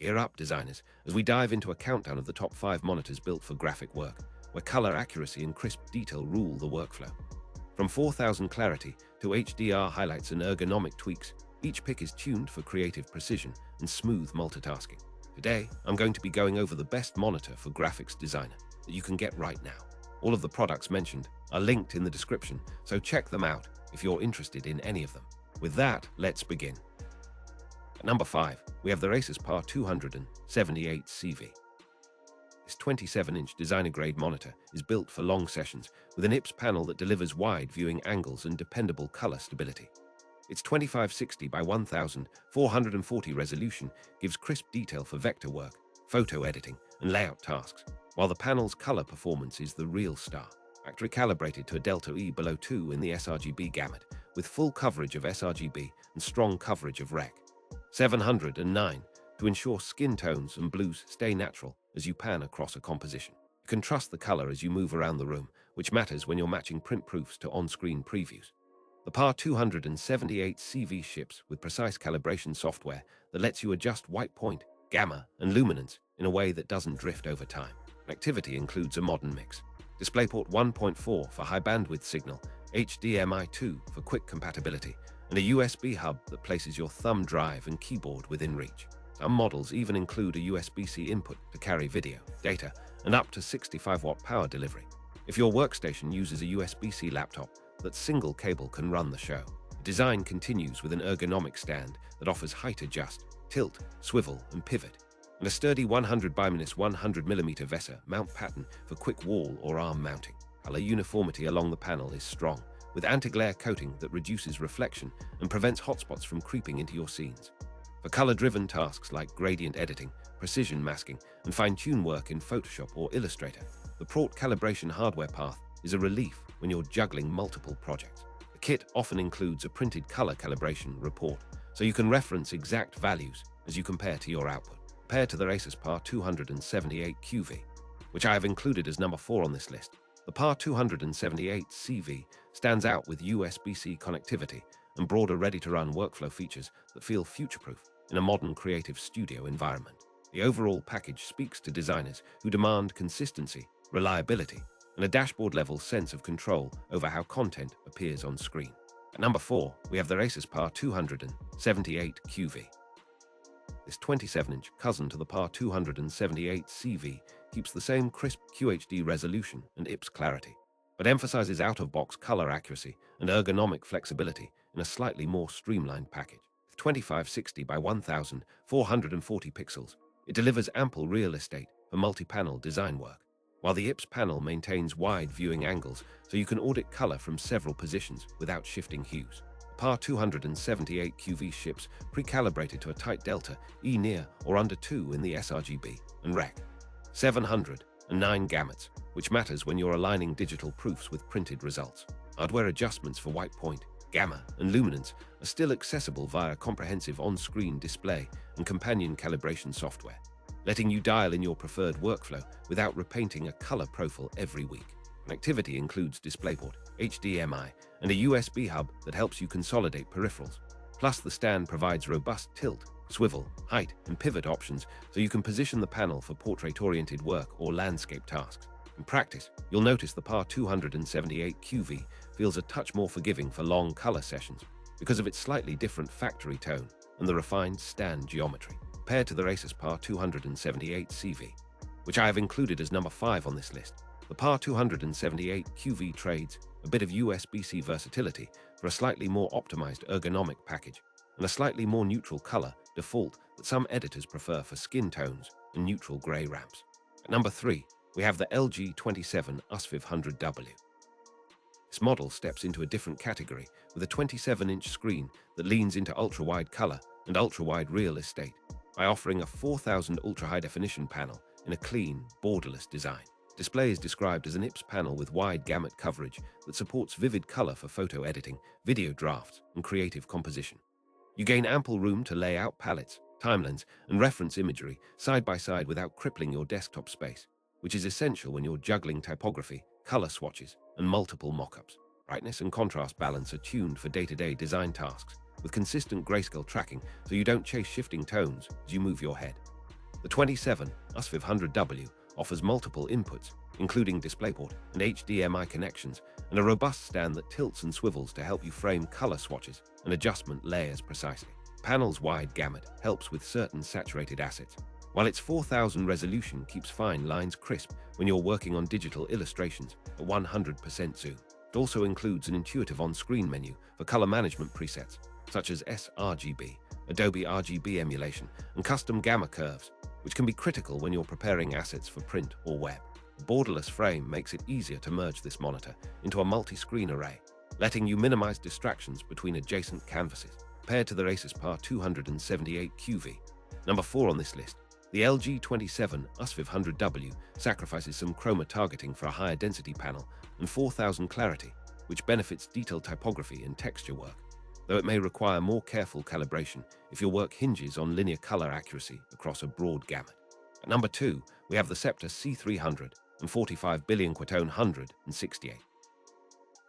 Gear up, designers, as we dive into a countdown of the top 5 monitors built for graphic work, where color accuracy and crisp detail rule the workflow. From 4000 clarity to HDR highlights and ergonomic tweaks, each pick is tuned for creative precision and smooth multitasking. Today, I'm going to be going over the best monitor for graphics designer that you can get right now. All of the products mentioned are linked in the description, so check them out if you're interested in any of them. With that, let's begin. At number 5, we have the ASUS ProArt 278CV. This 27-inch designer-grade monitor is built for long sessions with an IPS panel that delivers wide viewing angles and dependable color stability. Its 2560 by 1440 resolution gives crisp detail for vector work, photo editing, and layout tasks, while the panel's color performance is the real star. Factory calibrated to a delta E below 2 in the sRGB gamut, with full coverage of sRGB and strong coverage of Rec. 709 to ensure skin tones and blues stay natural as you pan across a composition. You can trust the color as you move around the room, which matters when you're matching print proofs to on-screen previews. The PAR 278CV ships with precise calibration software that lets you adjust white point, gamma, and luminance in a way that doesn't drift over time. Connectivity includes a modern mix. DisplayPort 1.4 for high bandwidth signal, HDMI 2 for quick compatibility, and a USB hub that places your thumb drive and keyboard within reach. Some models even include a USB-C input to carry video, data, and up to 65-watt power delivery. If your workstation uses a USB-C laptop, that single cable can run the show. The design continues with an ergonomic stand that offers height adjust, tilt, swivel, and pivot, and a sturdy 100 by 100 mm VESA mount pattern for quick wall or arm mounting. Color uniformity along the panel is strong, with anti-glare coating that reduces reflection and prevents hotspots from creeping into your scenes. For color-driven tasks like gradient editing, precision masking, and fine-tune work in Photoshop or Illustrator, the ProArt calibration hardware path is a relief when you're juggling multiple projects. The kit often includes a printed color calibration report, so you can reference exact values as you compare to your output. Compared to the ASUS PAR 278QV, which I have included as number 4 on this list, the PAR 278CV stands out with USB-C connectivity and broader ready-to-run workflow features that feel future-proof in a modern creative studio environment. The overall package speaks to designers who demand consistency, reliability, and a dashboard-level sense of control over how content appears on screen. At number 4, we have the ASUS PAR 278QV. This 27-inch cousin to the PAR 278CV keeps the same crisp QHD resolution and IPS clarity, but emphasizes out-of-box color accuracy and ergonomic flexibility in a slightly more streamlined package. With 2560 by 1440 pixels, it delivers ample real estate for multi-panel design work, while the IPS panel maintains wide viewing angles so you can audit color from several positions without shifting hues. PAR 278QV ships pre-calibrated to a tight delta E near or under 2 in the sRGB and Rec. 709 gamuts, which matters when you're aligning digital proofs with printed results. Hardware adjustments for white point, gamma, and luminance are still accessible via comprehensive on-screen display and companion calibration software, letting you dial in your preferred workflow without repainting a color profile every week. Connectivity includes DisplayPort, HDMI, and a USB hub that helps you consolidate peripherals. Plus, the stand provides robust tilt, swivel, height, and pivot options so you can position the panel for portrait-oriented work or landscape tasks. In practice, you'll notice the PAR 278QV feels a touch more forgiving for long color sessions because of its slightly different factory tone and the refined stand geometry, compared to the ASUS PAR 278CV, which I have included as number 5 on this list. The PAR 278QV trades a bit of USB-C versatility for a slightly more optimized ergonomic package and a slightly more neutral color default that some editors prefer for skin tones and neutral gray ramps. At number 3, we have the LG 27 US500W. This model steps into a different category with a 27-inch screen that leans into ultra-wide color and ultra-wide real estate by offering a 4000 ultra-high-definition panel in a clean, borderless design. Display is described as an IPS panel with wide gamut coverage that supports vivid color for photo editing, video drafts, and creative composition. You gain ample room to lay out palettes, timelines, and reference imagery side by side without crippling your desktop space, which is essential when you're juggling typography, color swatches, and multiple mockups. Brightness and contrast balance are tuned for day-to-day design tasks, with consistent grayscale tracking so you don't chase shifting tones as you move your head. The 27 ASUS offers multiple inputs, including DisplayPort and HDMI connections, and a robust stand that tilts and swivels to help you frame color swatches and adjustment layers precisely. Panel's wide gamut helps with certain saturated assets, while its 4000 resolution keeps fine lines crisp when you're working on digital illustrations at 100% zoom. It also includes an intuitive on-screen menu for color management presets, such as sRGB, Adobe RGB emulation, and custom gamma curves, which can be critical when you're preparing assets for print or web. A borderless frame makes it easier to merge this monitor into a multi-screen array, letting you minimize distractions between adjacent canvases. Paired to the ASUS ProArt Number 4 on this list, the LG 27 ASUS sacrifices some chroma targeting for a higher density panel and 4000 clarity, which benefits detailed typography and texture work, though it may require more careful calibration if your work hinges on linear color accuracy across a broad gamut. At number 2, we have the Sceptre C300 and 45 billion Quatone 168.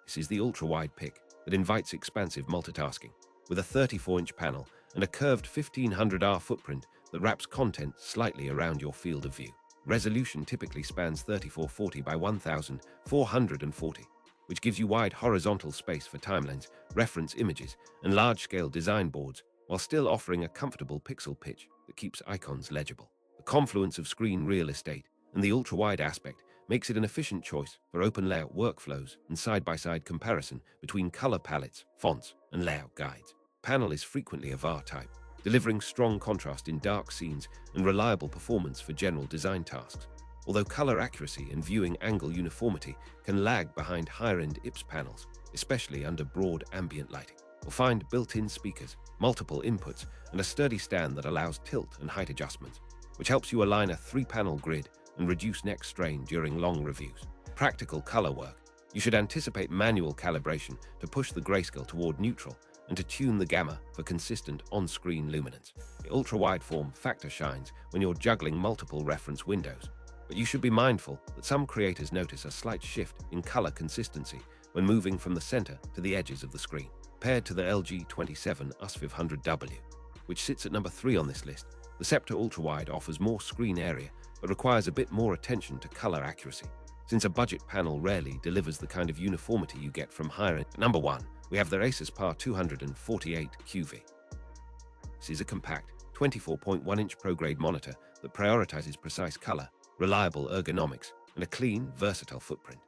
This is the ultra-wide pick that invites expansive multitasking, with a 34-inch panel and a curved 1500R footprint that wraps content slightly around your field of view. Resolution typically spans 3440 by 1440, which gives you wide horizontal space for timelines, reference images, and large-scale design boards, while still offering a comfortable pixel pitch that keeps icons legible. The confluence of screen real estate and the ultra-wide aspect makes it an efficient choice for open layout workflows and side-by-side comparison between color palettes, fonts, and layout guides. Panel is frequently a VAR type, delivering strong contrast in dark scenes and reliable performance for general design tasks, although color accuracy and viewing angle uniformity can lag behind higher-end IPS panels, especially under broad ambient lighting. You'll find built-in speakers, multiple inputs, and a sturdy stand that allows tilt and height adjustments, which helps you align a 3-panel grid and reduce neck strain during long reviews. Practical color work. You should anticipate manual calibration to push the grayscale toward neutral and to tune the gamma for consistent on-screen luminance. The ultra-wide form factor shines when you're juggling multiple reference windows, but you should be mindful that some creators notice a slight shift in color consistency when moving from the center to the edges of the screen. Paired to the LG 27 ASUS which sits at number 3 on this list, the Sceptre Ultrawide offers more screen area but requires a bit more attention to color accuracy, since a budget panel rarely delivers the kind of uniformity you get from higher-end. Number 1, we have the ASUS ProArt This is a compact, 24.1-inch pro-grade monitor that prioritizes precise color, reliable ergonomics, and a clean, versatile footprint.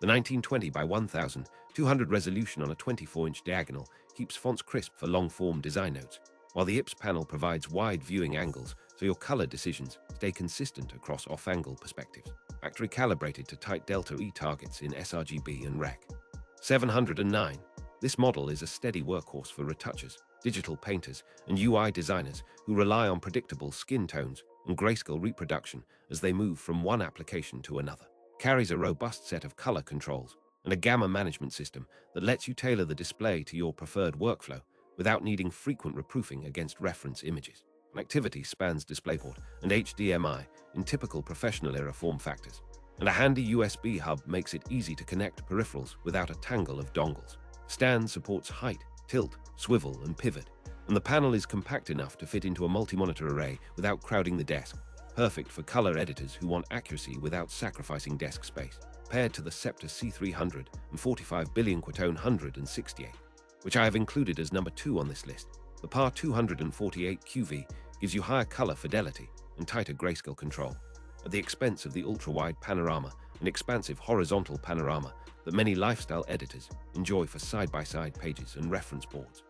The 1920 by 1200 resolution on a 24-inch diagonal keeps fonts crisp for long-form design notes, while the IPS panel provides wide viewing angles so your color decisions stay consistent across off-angle perspectives. Factory calibrated to tight delta E targets in sRGB and Rec. 709. This model is a steady workhorse for retouchers, digital painters, and UI designers who rely on predictable skin tones and grayscale reproduction as they move from one application to another. Carries a robust set of color controls and a gamma management system that lets you tailor the display to your preferred workflow without needing frequent reproofing against reference images. Connectivity spans DisplayPort and HDMI in typical professional-era form factors, and a handy USB hub makes it easy to connect peripherals without a tangle of dongles. Stand supports height, tilt, swivel, and pivot, and the panel is compact enough to fit into a multi-monitor array without crowding the desk, perfect for color editors who want accuracy without sacrificing desk space. Paired to the Sceptre C300 and 45 billion Quatone 168, which I have included as number 2 on this list. The PAR 248 gives you higher color fidelity and tighter grayscale control, at the expense of the ultra-wide panorama and expansive horizontal panorama that many lifestyle editors enjoy for side-by-side pages and reference boards.